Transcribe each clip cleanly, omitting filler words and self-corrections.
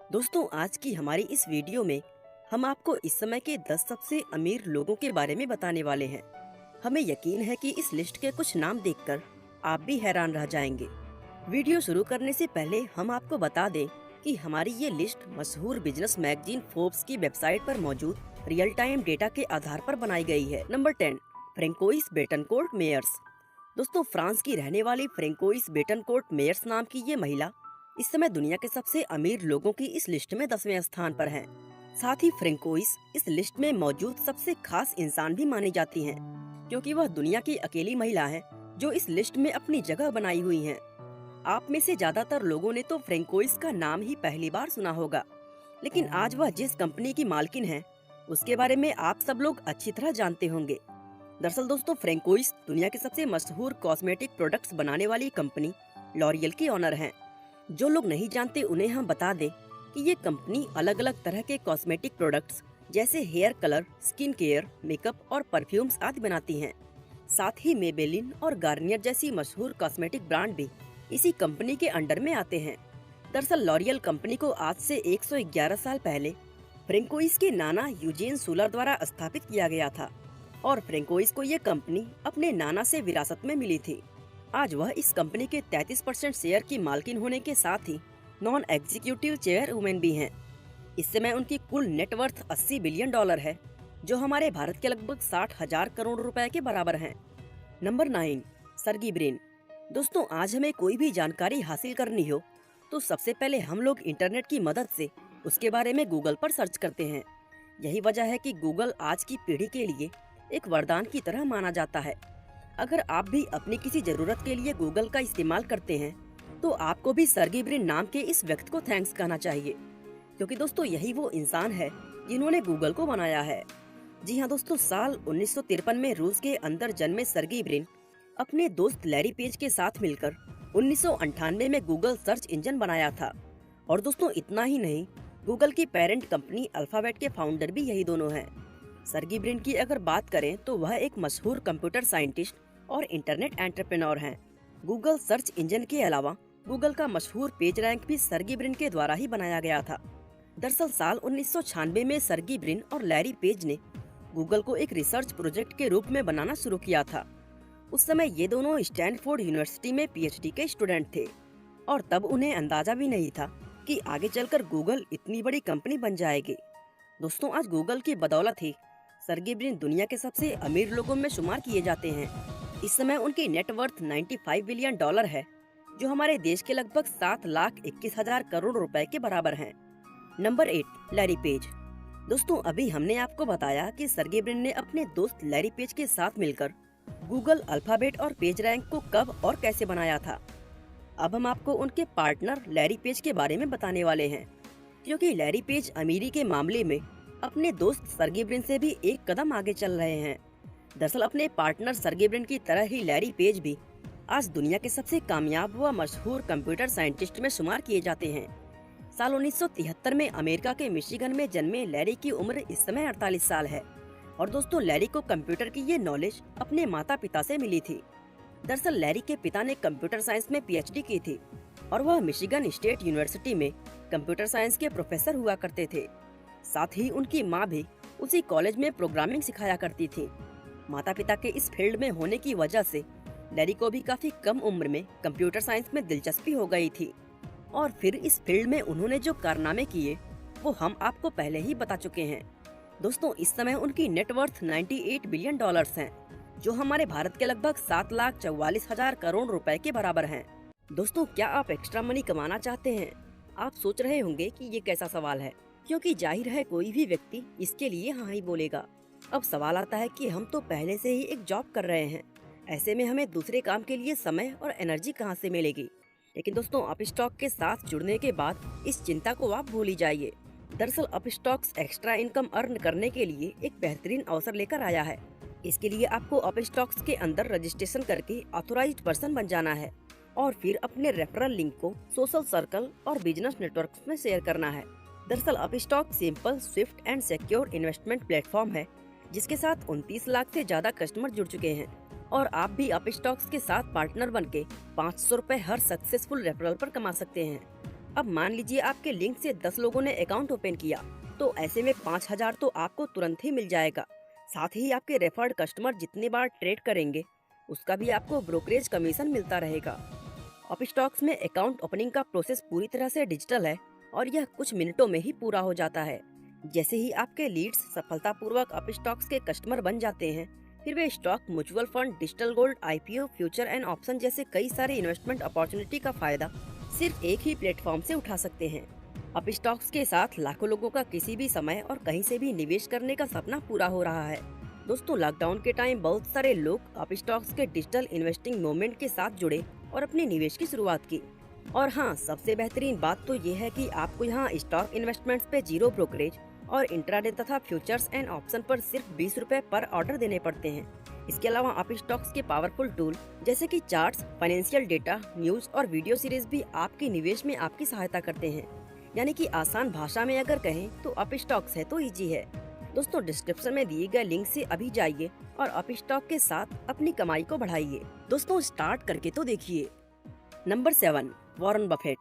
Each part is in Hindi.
दोस्तों, आज की हमारी इस वीडियो में हम आपको इस समय के 10 सबसे अमीर लोगों के बारे में बताने वाले हैं। हमें यकीन है कि इस लिस्ट के कुछ नाम देखकर आप भी हैरान रह जाएंगे। वीडियो शुरू करने से पहले हम आपको बता दें कि हमारी ये लिस्ट मशहूर बिजनेस मैगजीन फोर्ब्स की वेबसाइट पर मौजूद रियल टाइम डेटा के आधार पर बनाई गई है। Number 10, Francoise Bettencourt Meyers. दोस्तों, फ्रांस की रहने वाली फ्रेंकोइस बेटनकोर्ट मेयर्स नाम की ये महिला इस समय दुनिया के सबसे अमीर लोगों की इस लिस्ट में 10वें स्थान पर हैं। साथ ही फ्रेंकोइस इस लिस्ट में मौजूद सबसे खास इंसान भी मानी जाती हैं, क्योंकि वह दुनिया की अकेली महिला है जो इस लिस्ट में अपनी जगह बनाई हुई हैं। आप में से ज्यादातर लोगों ने तो फ्रेंकोइस का नाम ही पहली बार सुना होगा, लेकिन आज वह जिस कंपनी की मालकिन है उसके बारे में आप सब लोग अच्छी तरह जानते होंगे। दरअसल दोस्तों, फ्रेंकोइस दुनिया की सबसे मशहूर कॉस्मेटिक प्रोडक्ट्स बनाने वाली कंपनी लॉरियल की ऑनर हैं। जो लोग नहीं जानते उन्हें हम बता दें कि ये कंपनी अलग अलग तरह के कॉस्मेटिक प्रोडक्ट्स जैसे hair colour, skin care, makeup और परफ्यूम्स आदि बनाती हैं। साथ ही मेबेलिन और गार्नियर जैसी मशहूर कॉस्मेटिक ब्रांड भी इसी कंपनी के अंडर में आते हैं। दरअसल लॉरियल कंपनी को आज से 111 साल पहले फ्रेंकोइस के नाना यूजेन सूलर द्वारा स्थापित किया गया था और फ्रेंकोइस को ये कंपनी अपने नाना से विरासत में मिली थी। आज वह इस कंपनी के 33% शेयर की मालकिन होने के साथ ही नॉन एग्जीक्यूटिव चेयरवुमेन भी हैं। इस समय उनकी कुल नेटवर्थ $80 बिलियन है, जो हमारे भारत के लगभग 60,000 करोड़ रुपए के बराबर हैं। Number 9, सर्गी Brin. दोस्तों, आज हमें कोई भी जानकारी हासिल करनी हो तो सबसे पहले हम लोग इंटरनेट की मदद से उसके बारे में गूगल पर सर्च करते हैं। यही वजह है कि गूगल आज की पीढ़ी के लिए एक वरदान की तरह माना जाता है। अगर आप भी अपनी किसी जरूरत के लिए गूगल का इस्तेमाल करते हैं तो आपको भी सर्गी ब्रिन नाम के इस व्यक्ति को थैंक्स कहना चाहिए, क्योंकि दोस्तों यही वो इंसान है जिन्होंने गूगल को बनाया है। जी हाँ दोस्तों, साल 1953 में रूस के अंदर जन्मे सर्गी ब्रिन अपने दोस्त लैरी पेज के साथ मिलकर 1998 में गूगल सर्च इंजन बनाया था। और दोस्तों इतना ही नहीं, गूगल की पेरेंट कंपनी अल्फाबेट के फाउंडर भी यही दोनों हैं। सर्गी ब्रिन की अगर बात करें तो वह एक मशहूर कंप्यूटर साइंटिस्ट और इंटरनेट एंटरप्रेन्योर हैं। गूगल सर्च इंजन के अलावा गूगल का मशहूर पेज रैंक भी सर्गी ब्रिन के द्वारा ही बनाया गया था। दरअसल साल 1996 में सर्गी ब्रिन और लैरी पेज ने गूगल को एक रिसर्च प्रोजेक्ट के रूप में बनाना शुरू किया था। उस समय ये दोनों स्टैनफोर्ड यूनिवर्सिटी में पीएचडी के स्टूडेंट थे और तब उन्हें अंदाजा भी नहीं था कि आगे चलकर गूगल इतनी बड़ी कंपनी बन जाएगी। दोस्तों, आज गूगल की बदौलत ही सर्गी ब्रिन दुनिया के सबसे अमीर लोगों में शुमार किए जाते हैं। इस समय उनकी नेटवर्थ $95 बिलियन है, जो हमारे देश के लगभग 7,21,000 करोड़ रुपए के बराबर हैं। Number 8, Larry page. दोस्तों, अभी हमने आपको बताया कि सर्गी ब्रिन ने अपने दोस्त लैरी पेज के साथ मिलकर गूगल अल्फाबेट और पेज रैंक को कब और कैसे बनाया था। अब हम आपको उनके पार्टनर लैरी पेज के बारे में बताने वाले हैं, क्योंकि लैरी पेज अमीरी के मामले में अपने दोस्त सर्गी ब्रिन से भी एक कदम आगे चल रहे हैं। दरअसल अपने पार्टनर सर्गी ब्रिन की तरह ही लैरी पेज भी आज दुनिया के सबसे कामयाब व मशहूर कंप्यूटर साइंटिस्ट में शुमार किए जाते हैं। साल 1973 में अमेरिका के मिशिगन में जन्मे लैरी की उम्र इस समय 48 साल है। और दोस्तों, लैरी को कंप्यूटर की ये नॉलेज अपने माता पिता से मिली थी। दरअसल लैरी के पिता ने कंप्यूटर साइंस में पीएचडी की थी और वह मिशिगन स्टेट यूनिवर्सिटी में कंप्यूटर साइंस के प्रोफेसर हुआ करते थे। साथ ही उनकी माँ भी उसी कॉलेज में प्रोग्रामिंग सिखाया करती थी। माता पिता के इस फील्ड में होने की वजह से लैरी को भी काफी कम उम्र में कंप्यूटर साइंस में दिलचस्पी हो गई थी और फिर इस फील्ड में उन्होंने जो कारनामे किए वो हम आपको पहले ही बता चुके हैं। दोस्तों, इस समय उनकी नेटवर्थ $98 बिलियन हैं, जो हमारे भारत के लगभग 7,44,000 करोड़ रुपए के बराबर हैं। दोस्तों, क्या आप एक्स्ट्रा मनी कमाना चाहते हैं? आप सोच रहे होंगे कि ये कैसा सवाल है, क्योंकि जाहिर है कोई भी व्यक्ति इसके लिए हाँ ही बोलेगा। अब सवाल आता है कि हम तो पहले से ही एक जॉब कर रहे हैं, ऐसे में हमें दूसरे काम के लिए समय और एनर्जी कहाँ से मिलेगी। लेकिन दोस्तों, अपस्टॉक के साथ जुड़ने के बाद इस चिंता को आप भूल ही जाइए। दरअसल अपस्टॉक्स एक्स्ट्रा इनकम अर्न करने के लिए एक बेहतरीन अवसर लेकर आया है। इसके लिए आपको अपस्टॉक्स के अंदर रजिस्ट्रेशन करके ऑथोराइज्ड पर्सन बन जाना है और फिर अपने रेफरल लिंक को सोशल सर्कल और बिजनेस नेटवर्क्स में शेयर करना है। दरअसल Upstox simple, Swift and secure investment platform है, जिसके साथ 29 लाख से ज्यादा कस्टमर जुड़ चुके हैं और आप भी अपस्टॉक्स के साथ पार्टनर बनके 500 रुपए हर सक्सेसफुल रेफरल पर कमा सकते हैं। अब मान लीजिए आपके लिंक से 10 लोगों ने अकाउंट ओपन किया, तो ऐसे में 5,000 तो आपको तुरंत ही मिल जाएगा। साथ ही आपके रेफर्ड कस्टमर जितनी बार ट्रेड करेंगे उसका भी आपको ब्रोकरेज कमीशन मिलता रहेगा। अपस्टॉक्स में अकाउंट ओपनिंग का प्रोसेस पूरी तरह से डिजिटल है और यह कुछ मिनटों में ही पूरा हो जाता है। जैसे ही आपके लीड्स सफलतापूर्वक अपस्टॉक्स के कस्टमर बन जाते हैं, फिर वे stock, mutual fund, digital gold, IPO, future and option जैसे कई सारे इन्वेस्टमेंट अपॉर्चुनिटी का फायदा सिर्फ एक ही प्लेटफॉर्म से उठा सकते हैं। अपस्टॉक्स के साथ लाखों लोगों का किसी भी समय और कहीं से भी निवेश करने का सपना पूरा हो रहा है। दोस्तों, लॉकडाउन के टाइम बहुत सारे लोग अपस्टॉक्स के डिजिटल इन्वेस्टिंग मूवमेंट के साथ जुड़े और अपने निवेश की शुरुआत की। और हाँ, सबसे बेहतरीन बात तो ये है कि आपको यहाँ स्टॉक इन्वेस्टमेंट्स पे जीरो ब्रोकरेज और इंट्राडे तथा फ्यूचर्स एंड ऑप्शन पर सिर्फ 20 रुपए पर ऑर्डर देने पड़ते हैं। इसके अलावा अपस्टॉक्स के पावरफुल टूल जैसे कि चार्ट्स, फाइनेंशियल डेटा, न्यूज और वीडियो सीरीज भी आपके निवेश में आपकी सहायता करते हैं। यानी कि आसान भाषा में अगर कहें तो अपस्टॉक्स है तो इजी है। दोस्तों, डिस्क्रिप्शन में दिए गए लिंक से अभी जाइए और अपस्टॉक के साथ अपनी कमाई को बढ़ाइए। दोस्तों, स्टार्ट करके तो देखिए। Number 7, Warren Buffett.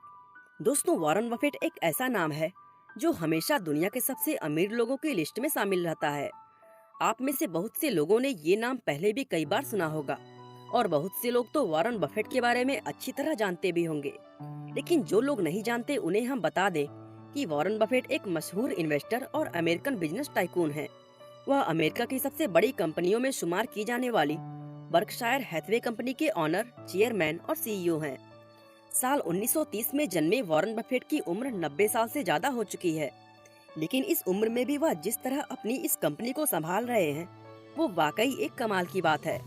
दोस्तों, वॉरेन बफेट एक ऐसा नाम है जो हमेशा दुनिया के सबसे अमीर लोगों की लिस्ट में शामिल रहता है। आप में से बहुत से लोगों ने ये नाम पहले भी कई बार सुना होगा और बहुत से लोग तो वॉरेन बफेट के बारे में अच्छी तरह जानते भी होंगे। लेकिन जो लोग नहीं जानते उन्हें हम बता दें कि वॉरेन बफेट एक मशहूर इन्वेस्टर और अमेरिकन बिजनेस टाइकून है। वह अमेरिका की सबसे बड़ी कंपनियों में शुमार की जाने वाली बर्कशायर हैथवे कंपनी के ऑनर, चेयरमैन और सीईओ हैं। साल 1930 में जन्मे वॉरेन बफेट की उम्र 90 साल से ज्यादा हो चुकी है, लेकिन इस उम्र में भी वह जिस तरह अपनी इस कंपनी को संभाल रहे हैं वो वाकई एक कमाल की बात है।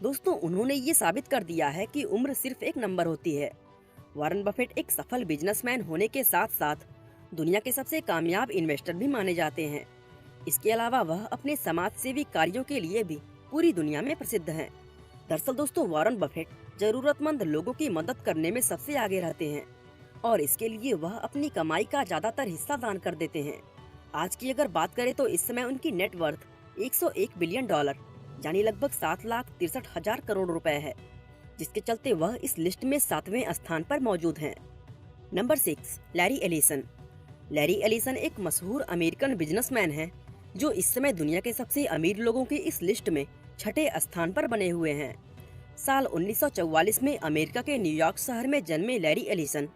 दोस्तों, उन्होंने ये साबित कर दिया है कि उम्र सिर्फ एक नंबर होती है। वॉरेन बफेट एक सफल बिजनेसमैन होने के साथ साथ दुनिया के सबसे कामयाब इन्वेस्टर भी माने जाते हैं। इसके अलावा वह अपने समाज सेवी कार्यों के लिए भी पूरी दुनिया में प्रसिद्ध हैं। दरअसल दोस्तों, वॉरेन बफेट जरूरतमंद लोगों की मदद करने में सबसे आगे रहते हैं और इसके लिए वह अपनी कमाई का ज्यादातर हिस्सा दान कर देते हैं। आज की अगर बात करें तो इस समय उनकी नेटवर्थ 101 बिलियन डॉलर यानी लगभग 7,63,000 करोड़ रुपए है, जिसके चलते वह इस लिस्ट में 7वें स्थान पर मौजूद हैं। Number 6, Larry Ellison. Larry Ellison एक मशहूर अमेरिकन बिजनेसमैन हैं जो इस समय दुनिया के सबसे अमीर लोगों की इस लिस्ट में 6ठे स्थान पर बने हुए हैं। साल 1944 में अमेरिका के न्यूयॉर्क शहर में जन्मे लैरी एलिसन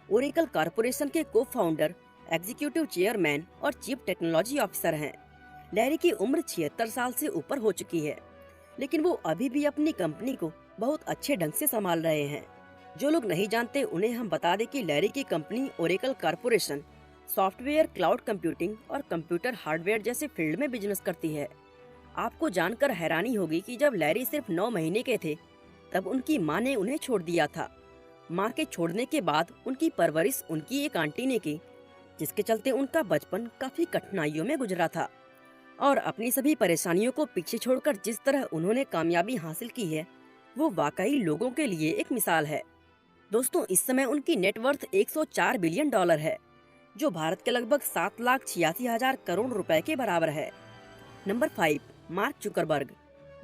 ओरेकल कॉरपोरेशन के को फाउंडर, एग्जीक्यूटिव चेयरमैन और चीफ टेक्नोलॉजी ऑफिसर हैं। लैरी की उम्र 76 साल से ऊपर हो चुकी है, लेकिन वो अभी भी अपनी कंपनी को बहुत अच्छे ढंग से संभाल रहे हैं। जो लोग नहीं जानते उन्हें हम बता दें कि लैरी की company Oracle corporation software, cloud computing और कंप्यूटर हार्डवेयर जैसे फील्ड में बिजनेस करती है। आपको जानकर हैरानी होगी कि जब लैरी सिर्फ 9 महीने के थे तब उनकी मां ने उन्हें छोड़ दिया था। मां के छोड़ने के बाद उनकी परवरिश उनकी एक आंटी ने की, जिसके चलते उनका बचपन काफी कठिनाइयों में गुजरा था और अपनी सभी परेशानियों को पीछे छोड़कर जिस तरह उन्होंने कामयाबी हासिल की है वो वाकई लोगों के लिए एक मिसाल है। दोस्तों, इस समय उनकी नेटवर्थ 104 बिलियन डॉलर है, जो भारत के लगभग 7,86,000 करोड़ रुपए के बराबर है। Number 5, mark Zuckerberg.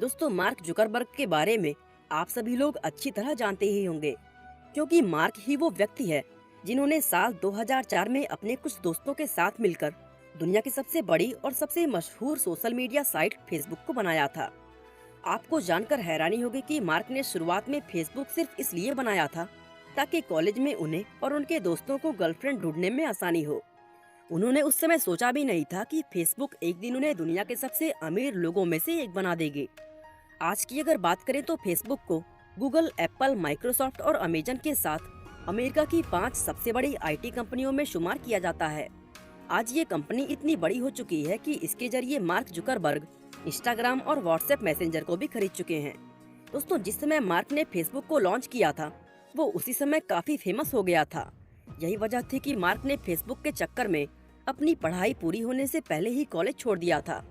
दोस्तों, मार्क जुकरबर्ग के बारे में आप सभी लोग अच्छी तरह जानते ही होंगे, क्योंकि मार्क ही वो व्यक्ति है जिन्होंने साल 2004 में अपने कुछ दोस्तों के साथ मिलकर दुनिया की सबसे बड़ी और सबसे मशहूर सोशल मीडिया साइट फेसबुक को बनाया था। आपको जानकर हैरानी होगी कि मार्क ने शुरुआत में फेसबुक सिर्फ इसलिए बनाया था ताकि कॉलेज में उन्हें और उनके दोस्तों को गर्लफ्रेंड ढूंढने में आसानी हो। उन्होंने उस समय सोचा भी नहीं था कि फेसबुक एक दिन उन्हें दुनिया के सबसे अमीर लोगों में से एक बना देगी। आज की अगर बात करें तो फेसबुक को गूगल, एप्पल, माइक्रोसॉफ्ट और अमेजन के साथ अमेरिका की 5 सबसे बड़ी आईटी कंपनियों में शुमार किया जाता है। आज ये कंपनी इतनी बड़ी हो चुकी है कि इसके जरिए मार्क जुकरबर्ग इंस्टाग्राम और व्हाट्सएप मैसेंजर को भी खरीद चुके हैं। दोस्तों, जिस समय मार्क ने फेसबुक को लॉन्च किया था वो उसी समय काफी फेमस हो गया था। यही वजह थी कि मार्क ने फेसबुक के चक्कर में अपनी पढ़ाई पूरी होने से पहले ही कॉलेज छोड़ दिया था।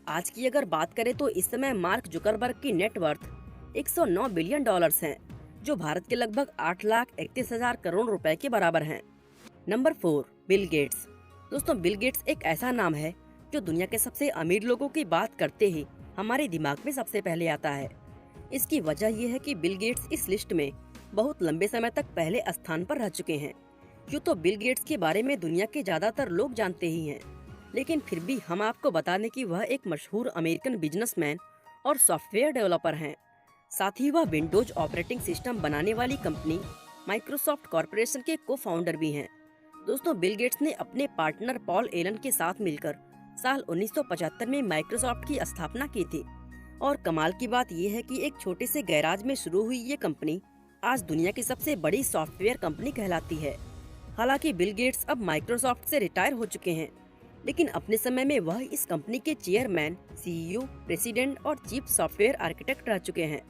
आज की अगर बात करें तो इस समय मार्क जुकरबर्ग की नेटवर्थ 109 बिलियन डॉलर्स हैं, जो भारत के लगभग 8,31,000 करोड़ रुपए के बराबर हैं। Number 4, Bill Gates. दोस्तों, बिल गेट्स एक ऐसा नाम है जो दुनिया के सबसे अमीर लोगों की बात करते ही हमारे दिमाग में सबसे पहले आता है। इसकी वजह यह है कि बिल गेट्स इस लिस्ट में बहुत लंबे समय तक पहले स्थान पर रह चुके हैं। यूँ तो बिल गेट्स के बारे में दुनिया के ज्यादातर लोग जानते ही हैं, लेकिन फिर भी हम आपको बता दें कि वह एक मशहूर अमेरिकन बिजनेसमैन और सॉफ्टवेयर डेवलपर हैं। साथ ही वह विंडोज ऑपरेटिंग सिस्टम बनाने वाली कंपनी माइक्रोसॉफ्ट कॉरपोरेशन के को फाउंडर भी हैं। दोस्तों, बिल गेट्स ने अपने पार्टनर पॉल एलन के साथ मिलकर साल 1975 में माइक्रोसॉफ्ट की स्थापना की थी। और कमाल की बात यह है कि एक छोटे से गैराज में शुरू हुई ये कंपनी आज दुनिया की सबसे बड़ी सॉफ्टवेयर कंपनी कहलाती है। हालांकि बिल गेट्स अब माइक्रोसॉफ्ट से रिटायर हो चुके हैं, लेकिन अपने समय में वह इस कंपनी के चेयरमैन, सीईओ, प्रेसिडेंट और चीफ सॉफ्टवेयर आर्किटेक्ट रह चुके हैं।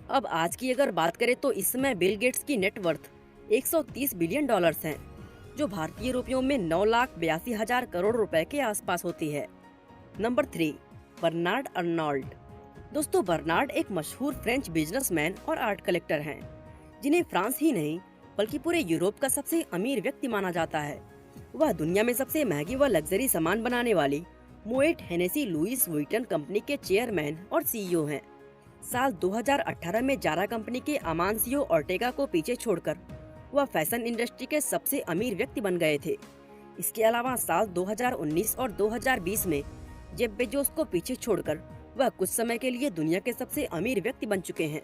अब आज की अगर बात करें तो इस समय बिल गेट्स की नेटवर्थ 130 बिलियन डॉलर्स हैं, जो भारतीय रुपयों में 9,82,000 करोड़ रुपए के आसपास होती है। Number 3, Bernard Arnault. दोस्तों, बर्नार्ड एक मशहूर फ्रेंच बिजनेसमैन और आर्ट कलेक्टर हैं, जिन्हें फ्रांस ही नहीं बल्कि पूरे यूरोप का सबसे अमीर व्यक्ति माना जाता है। वह दुनिया में सबसे महंगी व लग्जरी सामान बनाने वाली मोएट हेनेसी लुइस वुइटन कंपनी के चेयरमैन और सीईओ हैं। साल 2018 में जारा कंपनी के अमानसियो ऑर्टेगा को पीछे छोड़कर वह फैशन इंडस्ट्री के सबसे अमीर व्यक्ति बन गए थे। इसके अलावा साल 2019 और 2020 में जेफ बेजोस को पीछे छोड़कर वह कुछ समय के लिए दुनिया के सबसे अमीर व्यक्ति बन चुके हैं।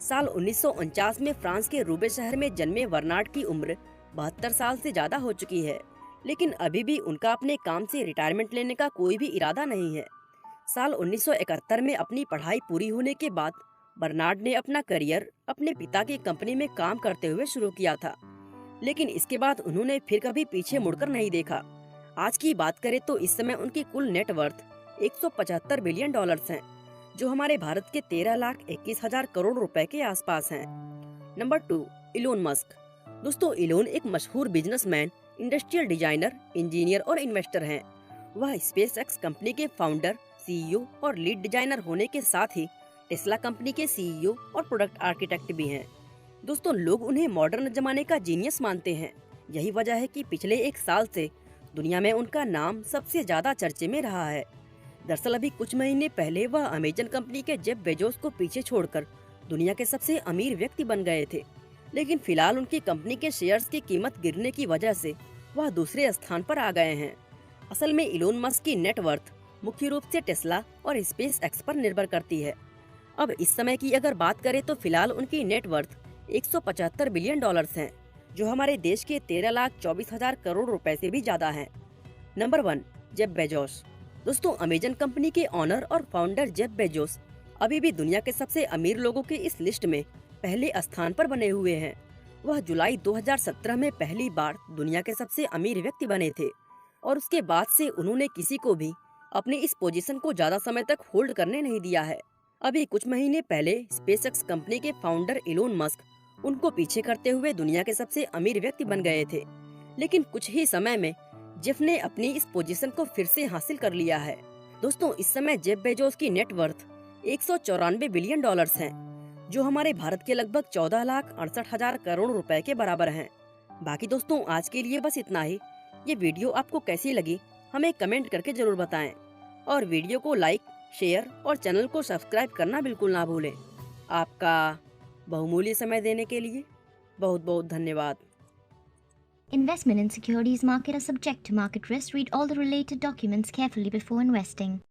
साल 1949 में फ्रांस के रूबे शहर में जन्मे बर्नार्ड की उम्र 72 साल से ज्यादा हो चुकी है, लेकिन अभी भी उनका अपने काम से रिटायरमेंट लेने का कोई भी इरादा नहीं है। साल 1971 में अपनी पढ़ाई पूरी होने के बाद बर्नार्ड ने अपना करियर अपने पिता की कंपनी में काम करते हुए शुरू किया था, लेकिन इसके बाद उन्होंने फिर कभी पीछे मुड़कर नहीं देखा। आज की बात करें तो इस समय उनकी कुल नेटवर्थ 175 बिलियन डॉलर्स हैं, जो हमारे भारत के 13,21,000 करोड़ रुपए के आसपास हैं। Number 2, Elon Musk. दोस्तों, इलोन एक मशहूर बिजनेसमैन, इंडस्ट्रियल डिजाइनर, इंजीनियर और इन्वेस्टर हैं। वह स्पेसएक्स कंपनी के फाउंडर, सीईओ और लीड डिजाइनर होने के साथ ही टेस्ला कंपनी के सीईओ और प्रोडक्ट आर्किटेक्ट भी हैं। दोस्तों, लोग उन्हें मॉडर्न जमाने का जीनियस मानते हैं। यही वजह है कि पिछले एक साल से दुनिया में उनका नाम सबसे ज्यादा चर्चे में रहा है। दरअसल अभी कुछ महीने पहले वह अमेजन कंपनी के जेफ बेजोस को पीछे छोड़कर दुनिया के सबसे अमीर व्यक्ति बन गए थे, लेकिन फिलहाल उनकी कंपनी के शेयर्स की कीमत गिरने की वजह से वह दूसरे स्थान पर आ गए हैं। असल में इलोन मस्क की नेटवर्थ मुख्य रूप से टेस्ला और स्पेस एक्स पर निर्भर करती है। अब इस समय की अगर बात करें तो फिलहाल उनकी नेटवर्थ 175 बिलियन डॉलर्स हैं, जो हमारे देश के 13,24,000 करोड़ रुपए से भी ज्यादा हैं। Number 1, Jeff Bezos. दोस्तों, अमेजन कंपनी के ऑनर और फाउंडर जेफ बेजोस अभी भी दुनिया के सबसे अमीर लोगों की इस लिस्ट में पहले स्थान पर बने हुए हैं। वह जुलाई 2017 में पहली बार दुनिया के सबसे अमीर व्यक्ति बने थे और उसके बाद से उन्होंने किसी को भी अपनी इस पोजीशन को ज्यादा समय तक होल्ड करने नहीं दिया है। अभी कुछ महीने पहले स्पेसएक्स कंपनी के फाउंडर इलोन मस्क उनको पीछे करते हुए दुनिया के सबसे अमीर व्यक्ति बन गए थे, लेकिन कुछ ही समय में जेफ ने अपनी इस पोजीशन को फिर से हासिल कर लिया है। दोस्तों, इस समय जेफ बेजोस की नेटवर्थ 194 बिलियन डॉलर्स हैं, जो हमारे भारत के लगभग 14,68,000 करोड़ रुपए के बराबर हैं। बाकी दोस्तों, आज के लिए बस इतना ही। ये वीडियो आपको कैसी लगी हमें कमेंट करके जरूर बताएं और वीडियो को लाइक, शेयर और चैनल को सब्सक्राइब करना बिल्कुल ना भूलें। आपका बहुमूल्य समय देने के लिए बहुत बहुत धन्यवाद। Investment in securities market are subject to market risk. Read all the related documents carefully before investing.